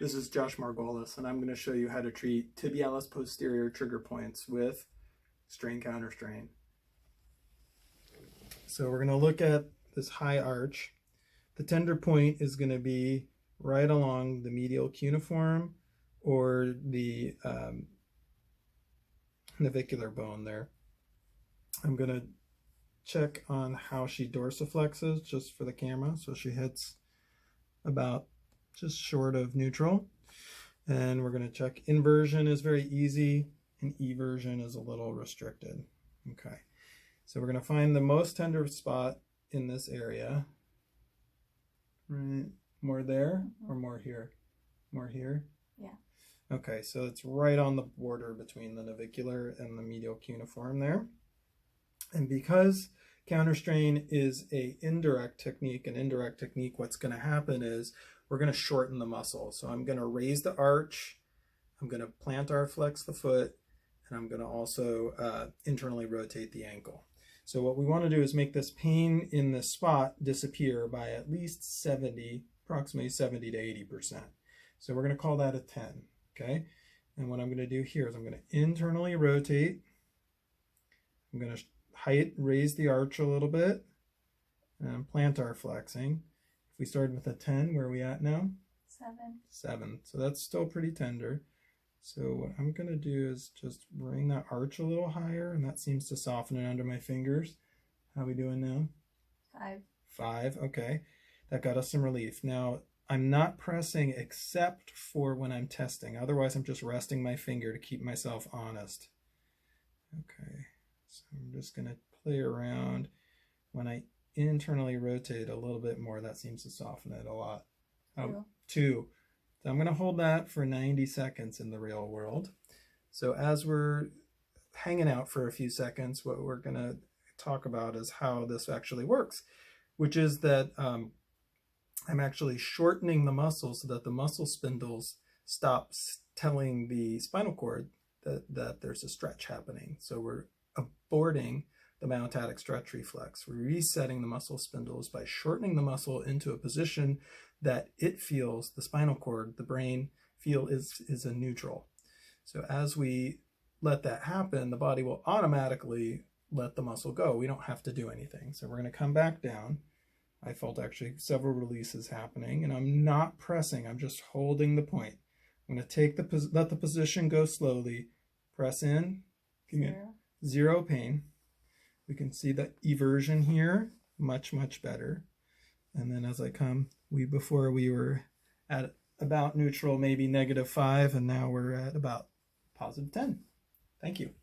This is Josh Margolis, and I'm going to show you how to treat tibialis posterior trigger points with strain counter strain. So we're going to look at this high arch. The tender point is going to be right along the medial cuneiform or the navicular bone there. I'm going to check on how she dorsiflexes just for the camera. So she hits about just short of neutral. And we're going to check inversion is very easy and eversion is a little restricted. Okay, so we're going to find the most tender spot in this area. Right, more there or more here? More here? Yeah. Okay, so it's right on the border between the navicular and the medial cuneiform there. And because counterstrain is an indirect technique, what's going to happen is we're going to shorten the muscle. So I'm going to raise the arch, I'm going to plantar flex the foot, and I'm going to also internally rotate the ankle. So what we want to do is make this pain in this spot disappear by at least approximately 70 to 80%. So we're going to call that a 10, okay? And what I'm going to do here is I'm going to internally rotate. I'm going to raise the arch a little bit, and I'm plantar flexing. If we started with a 10, where are we at now? 7. 7. So that's still pretty tender. So what I'm going to do is just bring that arch a little higher, and that seems to soften it under my fingers. How are we doing now? 5. 5, okay. That got us some relief. Now, I'm not pressing except for when I'm testing. Otherwise, I'm just resting my finger to keep myself honest. Okay, so I'm just going to play around. When I internally rotate a little bit more, that seems to soften it a lot. 2. 2. So I'm going to hold that for 90 seconds in the real world. So as we're hanging out for a few seconds, what we're going to talk about is how this actually works, which is that I'm actually shortening the muscle so that the muscle spindles stop telling the spinal cord that there's a stretch happening. So we're aborting the myotatic stretch reflex. We're resetting the muscle spindles by shortening the muscle into a position that it feels, the spinal cord, the brain feel is a neutral. So as we let that happen, the body will automatically let the muscle go. We don't have to do anything. So we're going to come back down. I felt actually several releases happening, and I'm not pressing. I'm just holding the point. I'm going to let the position go slowly. Press in. Give me 0 pain. We can see the eversion here, much, much better. And then as I come, before we were at about neutral, maybe -5, and now we're at about +10. Thank you.